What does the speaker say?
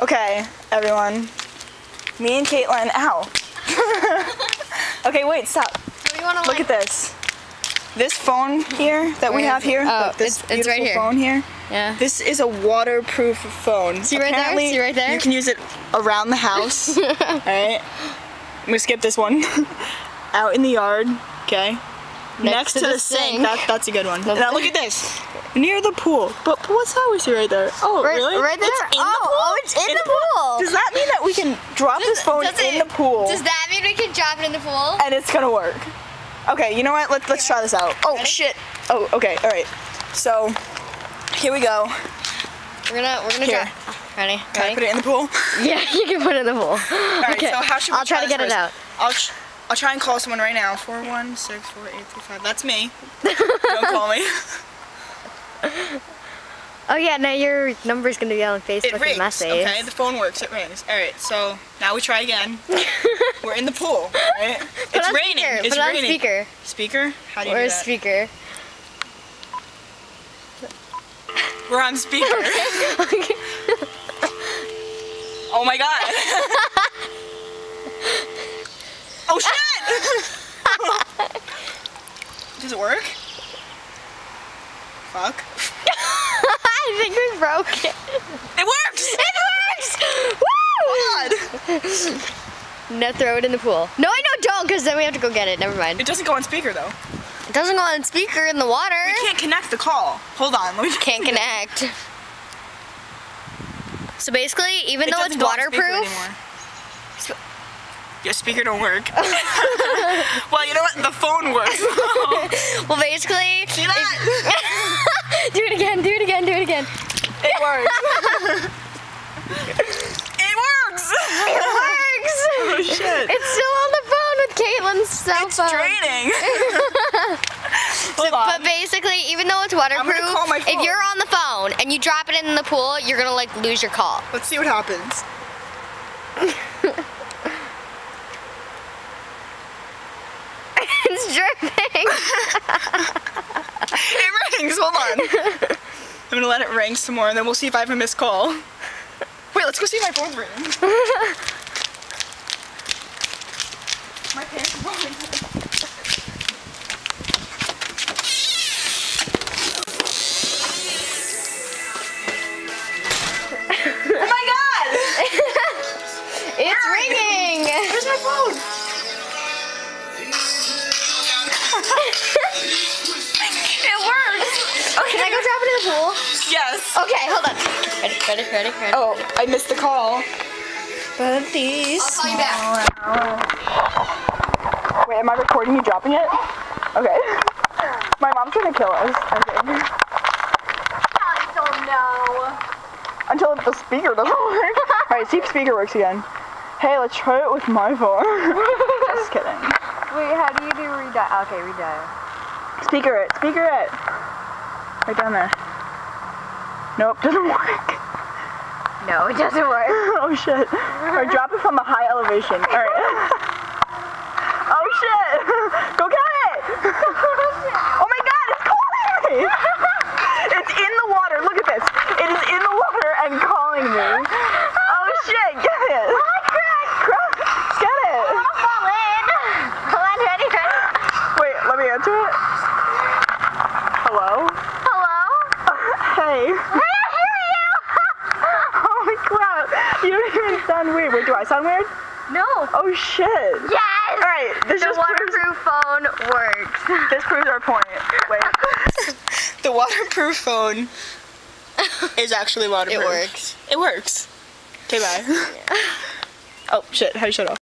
Okay, everyone. Me and Caitlin, ow. Okay, wait, stop. Do you want to Look at this. This phone here that we have here, Oh, look, this it's right here. phone here. Yeah. This is a waterproof phone. See right there? See right there? You can use it around the house. Alright. I'm gonna skip this one. Out in the yard, okay? Next to the sink. That's a good one. Now look at this. Near the pool. But what's that we see right there? Oh, really? Right there? It's in the pool? Oh, it's in the pool. Does that mean that we can drop this phone in the pool? Does that mean we can drop it in the pool? And it's gonna work. Okay, you know what? Let's try this out. Oh, shit. Oh, okay, alright. So, here we go. We're gonna Here. drop. Ready? Can I put it in the pool? Yeah, you can put it in the pool. Alright, so how should we I'll try to get this it out. first? I'll try and call someone right now. 4164835. That's me. Don't call me. Oh yeah, now your number's gonna be on Facebook It rings. message. Okay, the phone works. It rings. Alright, so now we try again. We're in the pool, right? It's raining. Speaker. It's put it raining. On speaker. Speaker? How do you Or do a that? speaker. We're on speaker. Okay. Oh my god. Oh shit! Does it work? Fuck. I think we broke it. It works! It works! Woo! God. Now throw it in the pool. No, don't, because then we have to go get it. Never mind. It doesn't go on speaker though. It doesn't go on speaker in the water. We can't connect the call. Hold on, let me Can't connect. So basically, even though it's doesn't go on speaker waterproof, anymore. Your speaker don't work. Well, you know what? The phone works. well, basically, See that? do it again. It works. It works. It works. Oh shit. It's still on the phone with Caitlin's cell It's phone. draining. Hold on. But basically, even though it's waterproof, call my phone. if you're on the phone and you drop it in the pool, you're gonna like lose your call. Let's see what happens. It's dripping. It rings. Hold on. I'm gonna let it ring some more, and then we'll see if I have a missed call. Wait, let's go see if my phone's ringing. My pants are falling. Oh my god! It's ringing. Where's my phone? It works! Can I go drop it in the pool? Yes. Okay, hold on. Ready. Oh, I missed the call. But these I'll call you back. Wait, am I recording you dropping it? Okay. My mom's gonna kill us, I think. I don't know. Until the speaker doesn't work. Alright, see if speaker works again. Hey, let's try it with my phone. Just kidding. Wait, how do you do redial? Okay, redial. Speaker it. Right down there. Nope, doesn't work. No, it doesn't work. Oh shit. Alright, drop it from a high elevation. Alright. Oh shit! Go get it! Oh my god, it's calling me! It's in the water, look at this. It is in the water and calling me. Oh shit, get it! Get it! Fall in. Hold on, ready? Wait, let me answer it. Hello? Hey. I hear you. Holy crap. You don't even sound weird. Wait, do I sound weird? No. Oh shit. Yes. Alright, this The just waterproof phone works. This proves our point. Wait. The waterproof phone is actually waterproof. It works. It works. Okay, bye. Oh shit, how do you shut off?